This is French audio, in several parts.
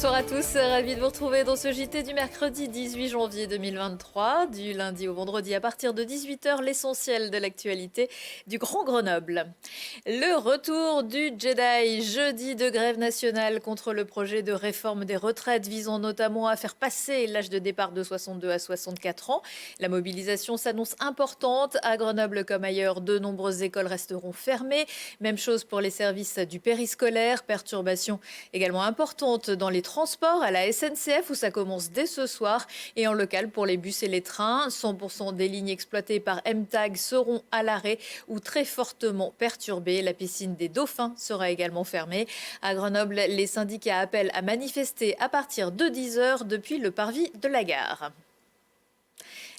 Bonsoir à tous, ravi de vous retrouver dans ce JT du mercredi 18 janvier 2023. Du lundi au vendredi à partir de 18h, l'essentiel de l'actualité du Grand Grenoble. Le retour du Jedi, jeudi de grève nationale contre le projet de réforme des retraites visant notamment à faire passer l'âge de départ de 62 à 64 ans. La mobilisation s'annonce importante. À Grenoble comme ailleurs, de nombreuses écoles resteront fermées. Même chose pour les services du périscolaire. Perturbations également importantes dans les transports à la SNCF où ça commence dès ce soir et en local pour les bus et les trains. 100% des lignes exploitées par MTAG seront à l'arrêt ou très fortement perturbées. La piscine des Dauphins sera également fermée. À Grenoble, les syndicats appellent à manifester à partir de 10h depuis le parvis de la gare.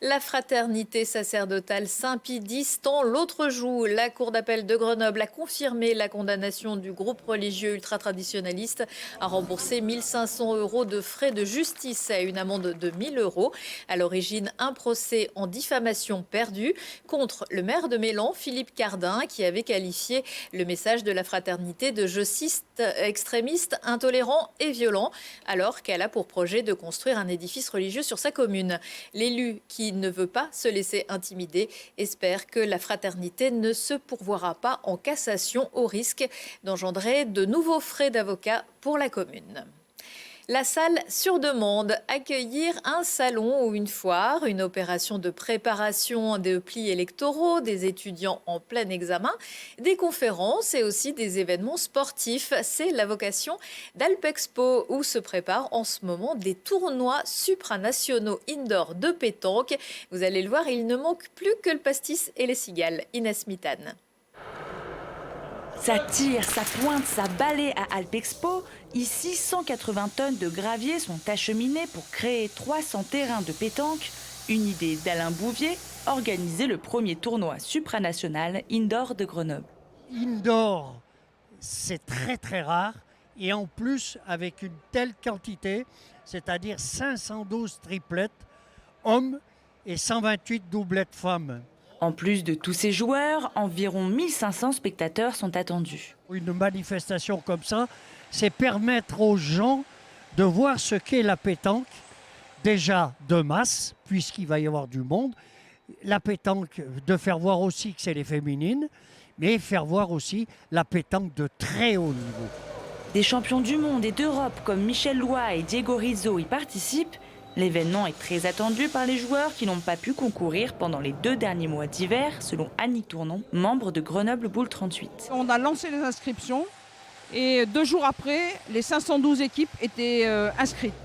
La fraternité sacerdotale Saint-Pie X tend l'autre joue. La Cour d'appel de Grenoble a confirmé la condamnation du groupe religieux ultra-traditionnaliste à rembourser 1 500 € de frais de justice à une amende de 1 000 €. À l'origine, un procès en diffamation perdu contre le maire de Mélan, Philippe Cardin, qui avait qualifié le message de la fraternité de, je cite, extrémiste, intolérant et violent, alors qu'elle a pour projet de construire un édifice religieux sur sa commune. L'élu qui ne veut pas se laisser intimider espère que la fraternité ne se pourvoira pas en cassation au risque d'engendrer de nouveaux frais d'avocat pour la commune. La salle sur demande, accueillir un salon ou une foire, une opération de préparation de plis électoraux, des étudiants en plein examen, des conférences et aussi des événements sportifs. C'est la vocation d'Alpexpo où se préparent en ce moment des tournois supranationaux indoor de pétanque. Vous allez le voir, il ne manque plus que le pastis et les cigales. Inès Mitane. Ça tire, ça pointe, ça balaie à Alpexpo. Ici, 180 tonnes de gravier sont acheminées pour créer 300 terrains de pétanque. Une idée d'Alain Bouvier, organiser le premier tournoi supranational indoor de Grenoble. Indoor, c'est très très rare. Et en plus, avec une telle quantité, c'est-à-dire 512 triplettes hommes et 128 doublettes femmes. En plus de tous ces joueurs, environ 1500 spectateurs sont attendus. Une manifestation comme ça, c'est permettre aux gens de voir ce qu'est la pétanque, déjà de masse, puisqu'il va y avoir du monde. La pétanque, de faire voir aussi que c'est les féminines, mais faire voir aussi la pétanque de très haut niveau. Des champions du monde et d'Europe comme Michel Loy et Diego Rizzo y participent. L'événement est très attendu par les joueurs qui n'ont pas pu concourir pendant les 2 derniers mois d'hiver, selon Annie Tournon, membre de Grenoble Boule 38. On a lancé les inscriptions et 2 jours après, les 512 équipes étaient inscrites.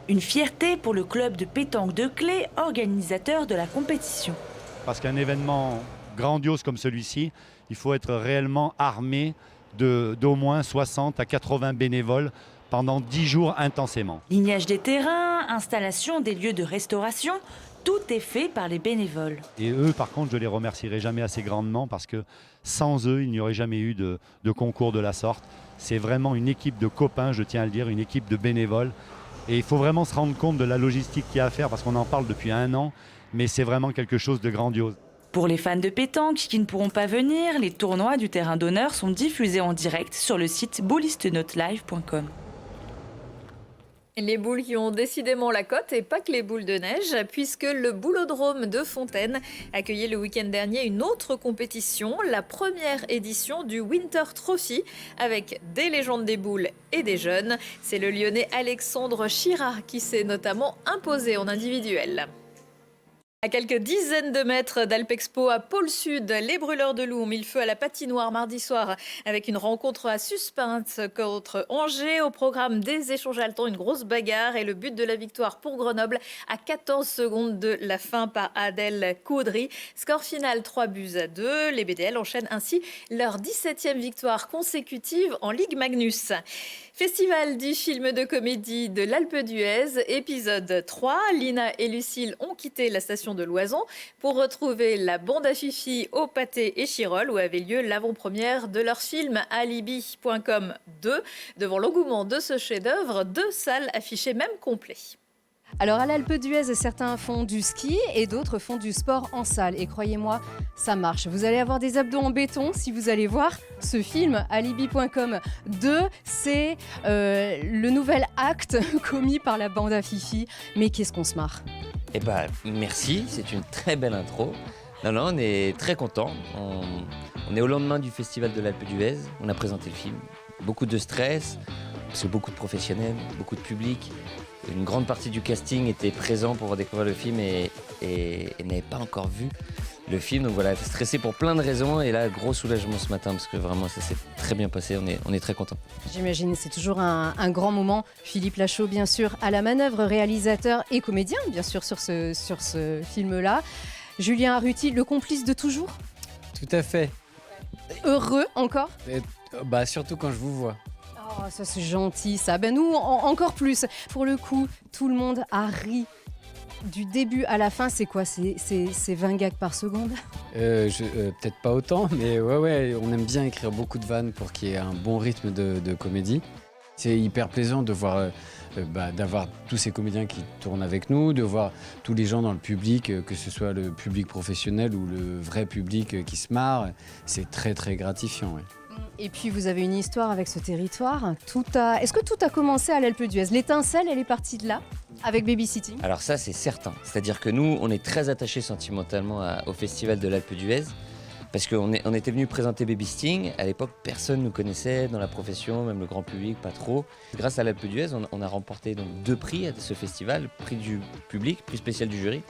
Une fierté pour le club de pétanque de Clé, organisateur de la compétition. Parce qu'un événement grandiose comme celui-ci, il faut être réellement armé d'au moins 60 à 80 bénévoles pendant 10 jours intensément. Lignage des terrains, installation des lieux de restauration, tout est fait par les bénévoles. Et eux, par contre, je les remercierai jamais assez grandement parce que sans eux, il n'y aurait jamais eu de concours de la sorte. C'est vraiment une équipe de copains, je tiens à le dire, une équipe de bénévoles. Et il faut vraiment se rendre compte de la logistique qu'il y a à faire parce qu'on en parle depuis 1 an, mais c'est vraiment quelque chose de grandiose. Pour les fans de pétanque qui ne pourront pas venir, les tournois du terrain d'honneur sont diffusés en direct sur le site boulistenotelive.com. Les boules qui ont décidément la cote et pas que les boules de neige, puisque le boulodrome de Fontaine accueillait le week-end dernier une autre compétition, la première édition du Winter Trophy, avec des légendes des boules et des jeunes. C'est le Lyonnais Alexandre Chira qui s'est notamment imposé en individuel. À quelques dizaines de mètres d'Alpexpo à Pôle Sud, les brûleurs de loups ont mis le feu à la patinoire mardi soir avec une rencontre à suspense contre Angers. Au programme des échanges haletants, une grosse bagarre et le but de la victoire pour Grenoble à 14 secondes de la fin par Adèle Coudry. Score final 3-2. Les BDL enchaînent ainsi leur 17e victoire consécutive en Ligue Magnus. Festival du film de comédie de l'Alpe d'Huez, épisode 3. Lina et Lucille ont quitté la station de Loison pour retrouver la bande à Fifi au Pâté et Chirol où avait lieu l'avant-première de leur film Alibi.com 2. Devant l'engouement de ce chef-d'œuvre, 2 salles affichaient même complet. Alors à l'Alpe d'Huez, certains font du ski et d'autres font du sport en salle. Et croyez-moi, ça marche. Vous allez avoir des abdos en béton si vous allez voir ce film, alibi.com 2. C'est le nouvel acte commis par la bande à Fifi. Mais qu'est-ce qu'on se marre. Eh ben, merci, c'est une très belle intro. Non, on est très contents. On est au lendemain du festival de l'Alpe d'Huez. On a présenté le film. Beaucoup de stress, parce que beaucoup de professionnels, beaucoup de public. Une grande partie du casting était présent pour découvrir le film et n'avait pas encore vu le film. Donc voilà, stressé pour plein de raisons. Et là, gros soulagement ce matin parce que vraiment, ça s'est très bien passé. On est très contents. J'imagine, c'est toujours un grand moment. Philippe Lachaud, bien sûr, à la manœuvre, réalisateur et comédien, bien sûr, sur ce film-là. Julien Arruti, le complice de toujours. Tout à fait. Heureux encore. Surtout quand je vous vois. Oh, ça c'est gentil ça. Ben nous, encore plus. Pour le coup, tout le monde a ri. Du début à la fin, c'est quoi? C'est 20 gags par seconde? Peut-être pas autant, mais ouais, on aime bien écrire beaucoup de vannes pour qu'il y ait un bon rythme de comédie. C'est hyper plaisant de voir, d'avoir tous ces comédiens qui tournent avec nous, de voir tous les gens dans le public, que ce soit le public professionnel ou le vrai public qui se marre. C'est très très gratifiant. Ouais. Et puis vous avez une histoire avec ce territoire. Est-ce que tout a commencé à l'Alpe d'Huez? L'étincelle, elle est partie de là, avec Babysitting? Alors ça, c'est certain. C'est-à-dire que nous, on est très attachés sentimentalement au festival de l'Alpe d'Huez. Parce qu'on était venu présenter Babysitting. À l'époque, personne ne nous connaissait dans la profession, même le grand public, pas trop. Grâce à l'Alpe d'Huez, on a remporté donc 2 prix à ce festival. Prix du public, prix spécial du jury.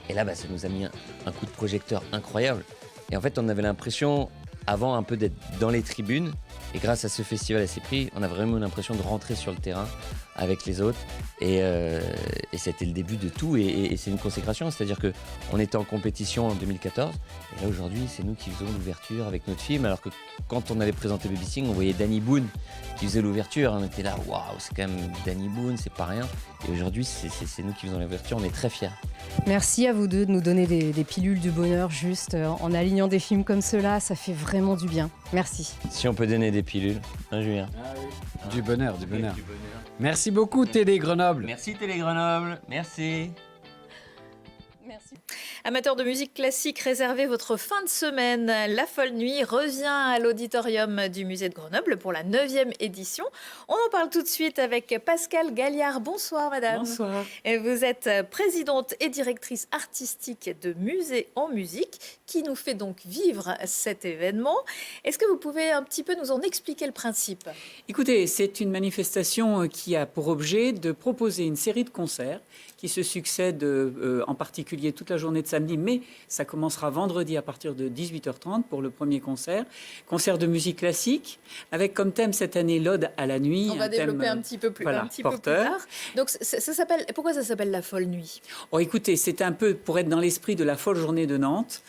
Et là, ça nous a mis un coup de projecteur incroyable. Et en fait, on avait l'impression, avant un peu d'être dans les tribunes. Et grâce à ce festival et à ces prix, on a vraiment l'impression de rentrer sur le terrain avec les autres. Et c'était le début de tout. Et c'est une consécration. C'est-à-dire qu'on était en compétition en 2014. Et là, aujourd'hui, c'est nous qui faisons l'ouverture avec notre film. Alors que quand on avait présenté Babysitting, on voyait Danny Boone qui faisait l'ouverture. On était là, waouh, c'est quand même Danny Boone, c'est pas rien. Et aujourd'hui, c'est nous qui faisons l'ouverture. On est très fiers. Merci à vous deux de nous donner des pilules du bonheur juste en alignant des films comme ceux-là. Ça fait vraiment du bien. Merci. Si on peut donner des pilules, hein, Julien? Du bonheur. Merci beaucoup Télé Grenoble. Merci Télé Grenoble, merci. Merci. Amateurs de musique classique, réservez votre fin de semaine. La Folle Nuit revient à l'auditorium du musée de Grenoble pour la 9e édition. On en parle tout de suite avec Pascale Galliard. Bonsoir madame. Bonsoir. Et vous êtes présidente et directrice artistique de Musée en musique qui nous fait donc vivre cet événement. Est-ce que vous pouvez un petit peu nous en expliquer le principe? Écoutez, c'est une manifestation qui a pour objet de proposer une série de concerts qui se succèdent en particulier toute la journée de samedi, mais ça commencera vendredi à partir de 18h30 pour le premier concert. Concert de musique classique, avec comme thème cette année l'Ode à la nuit. On va développer un petit peu plus tard. Donc, pourquoi ça s'appelle La Folle Nuit? Oh, écoutez, c'est un peu pour être dans l'esprit de la Folle Journée de Nantes,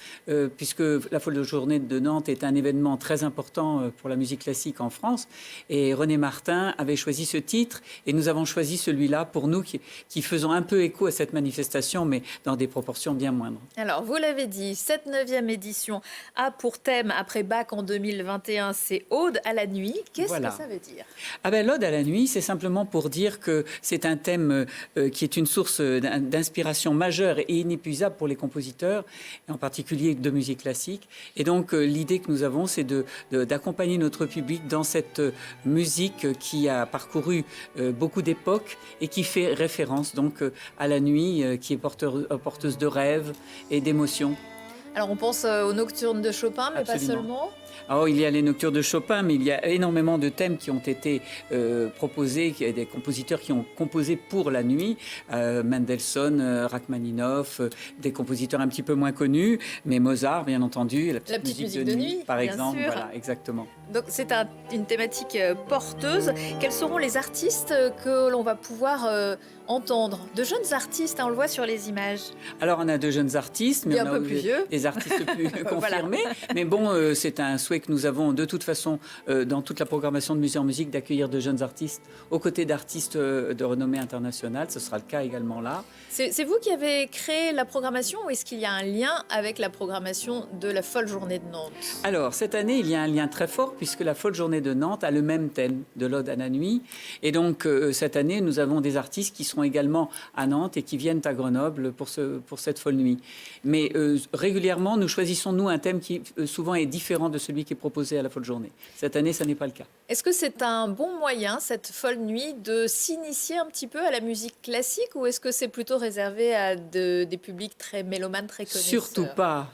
puisque la Folle Journée de Nantes est un événement très important pour la musique classique en France. Et René Martin avait choisi ce titre, et nous avons choisi celui-là pour nous qui faisons un peu écho à cette manifestation, mais dans des proportions bien moindres. Alors, vous l'avez dit, cette 9e édition a pour thème, après Bach en 2021, c'est Ode à la nuit. Qu'est-ce que ça veut dire? L'Ode à la nuit, c'est simplement pour dire que c'est un thème qui est une source d'inspiration majeure et inépuisable pour les compositeurs, et en particulier de musique classique. Et donc, l'idée que nous avons, c'est d'accompagner notre public dans cette musique qui a parcouru beaucoup d'époques et qui fait référence donc à la nuit, qui est porteuse de rêves et d'émotions. Alors on pense aux nocturnes de Chopin, mais Absolument. pas seulement. Alors, il y a les nocturnes de Chopin, mais il y a énormément de thèmes qui ont été proposés, il y a des compositeurs qui ont composé pour la nuit, Mendelssohn, Rachmaninoff, des compositeurs un petit peu moins connus, mais Mozart, bien entendu, la petite musique de nuit, par exemple. Sûr. Voilà, exactement. Donc c'est une thématique porteuse. Quels seront les artistes que l'on va pouvoir entendre? De jeunes artistes, on le voit sur les images. Alors on a de jeunes artistes, mais et on un a peu plus vieux. des artistes plus confirmés. Mais bon, c'est un souhait que nous avons de toute façon dans toute la programmation de Musée en musique d'accueillir de jeunes artistes aux côtés d'artistes de renommée internationale. Ce sera le cas également là. C'est vous qui avez créé la programmation ou est-ce qu'il y a un lien avec la programmation de la Folle Journée de Nantes? Alors, cette année, il y a un lien très fort puisque la Folle Journée de Nantes a le même thème de l'Ode à la nuit. Et donc, cette année, nous avons des artistes qui seront également à Nantes et qui viennent à Grenoble pour cette Folle Nuit. Mais régulièrement, nous choisissons, nous, un thème qui souvent est différent de celui qui est proposé à la Folle Journée. Cette année, ça n'est pas le cas. Est-ce que c'est un bon moyen, cette Folle Nuit, de s'initier un petit peu à la musique classique ou est-ce que c'est plutôt réservé à des publics très mélomanes, très connaisseurs?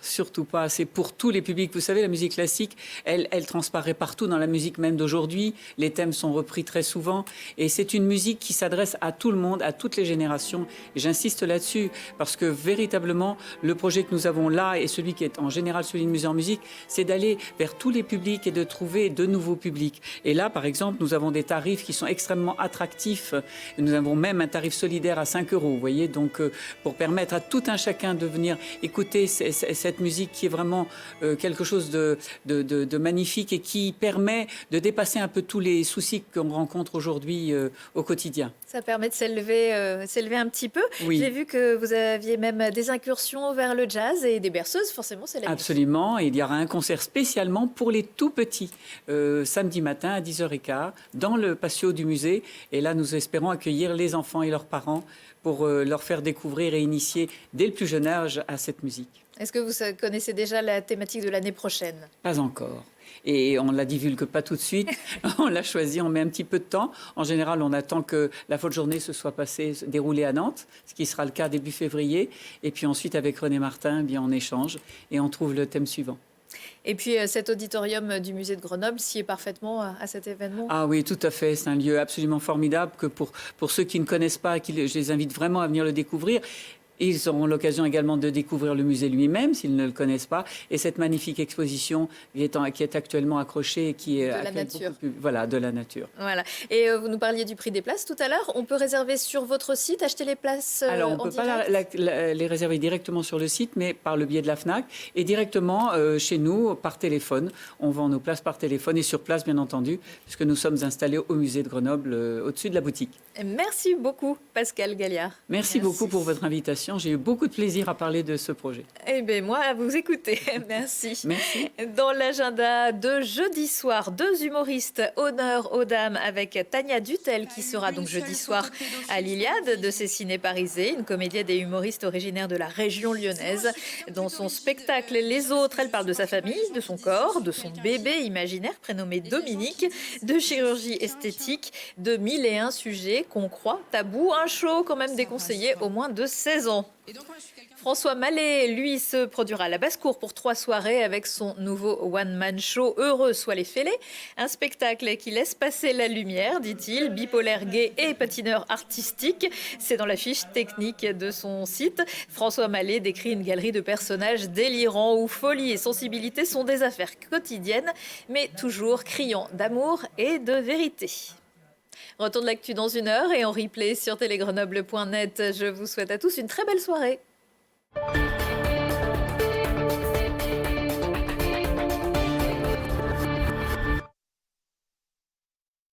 Surtout pas. C'est pour tous les publics. Vous savez, la musique classique, elle transparaît partout dans la musique même d'aujourd'hui. Les thèmes sont repris très souvent. Et c'est une musique qui s'adresse à tout le monde, à toutes les générations. Et j'insiste là-dessus parce que véritablement, le projet que nous avons là et celui qui est en général celui de Musée en musique, c'est d'aller vers tous les publics et de trouver de nouveaux publics. Et là, par exemple, nous avons des tarifs qui sont extrêmement attractifs. Nous avons même un tarif solidaire à 5 €, vous voyez, donc pour permettre à tout un chacun de venir écouter cette musique qui est vraiment quelque chose de magnifique et qui permet de dépasser un peu tous les soucis qu'on rencontre aujourd'hui au quotidien. Ça permet de s'élever un petit peu. Oui. J'ai vu que vous aviez même des incursions vers le jazz et des berceuses, forcément, c'est la musique. Absolument, et il y aura un concert spécialement pour les tout petits, samedi matin à 10h15, dans le patio du musée. Et là, nous espérons accueillir les enfants et leurs parents pour leur faire découvrir et initier dès le plus jeune âge à cette musique. Est-ce que vous connaissez déjà la thématique de l'année prochaine? Pas encore. Et on ne la divulgue pas tout de suite. On l'a choisi, on met un petit peu de temps. En général, on attend que la Folle Journée se soit déroulée à Nantes, ce qui sera le cas début février. Et puis ensuite, avec René Martin, eh bien, on échange et on trouve le thème suivant. Et puis cet auditorium du musée de Grenoble sied parfaitement à cet événement? Ah oui, tout à fait. C'est un lieu absolument formidable que pour ceux qui ne connaissent pas, je les invite vraiment à venir le découvrir. Ils auront l'occasion également de découvrir le musée lui-même, s'ils ne le connaissent pas, et cette magnifique exposition qui est actuellement accrochée et qui est de la nature. Voilà, de la nature. Voilà. Et vous nous parliez du prix des places tout à l'heure. On peut réserver sur votre site, acheter les places Alors, on ne en peut direct? pas les réserver directement sur le site, mais par le biais de la FNAC et directement chez nous par téléphone. On vend nos places par téléphone et sur place, bien entendu, puisque nous sommes installés au musée de Grenoble, au-dessus de la boutique. Merci beaucoup, Pascal Galliard. Merci beaucoup pour votre invitation. J'ai eu beaucoup de plaisir à parler de ce projet. Eh bien, moi, à vous écouter. Merci. Merci. Dans l'agenda de jeudi soir, 2 humoristes, honneur aux dames avec Tania Dutel, qui sera donc jeudi soir à l'Iliade de Céciné Parisé, une comédienne et humoriste originaire de la région lyonnaise. Dans son spectacle Les Autres, elle parle de sa famille, de son corps, de son bébé imaginaire prénommé Dominique, de chirurgie esthétique, de 1001 sujets qu'on croit tabous, un show quand même déconseillé aux moins de 16 ans. François Mallet, lui, se produira à la basse-cour pour 3 soirées avec son nouveau one-man show Heureux soient les fêlés. Un spectacle qui laisse passer la lumière, dit-il, bipolaire, gay et patineur artistique. C'est dans la fiche technique de son site. François Mallet décrit une galerie de personnages délirants où folie et sensibilité sont des affaires quotidiennes, mais toujours criant d'amour et de vérité. Retour de l'actu dans 1 heure et en replay sur télégrenoble.net. Je vous souhaite à tous une très belle soirée.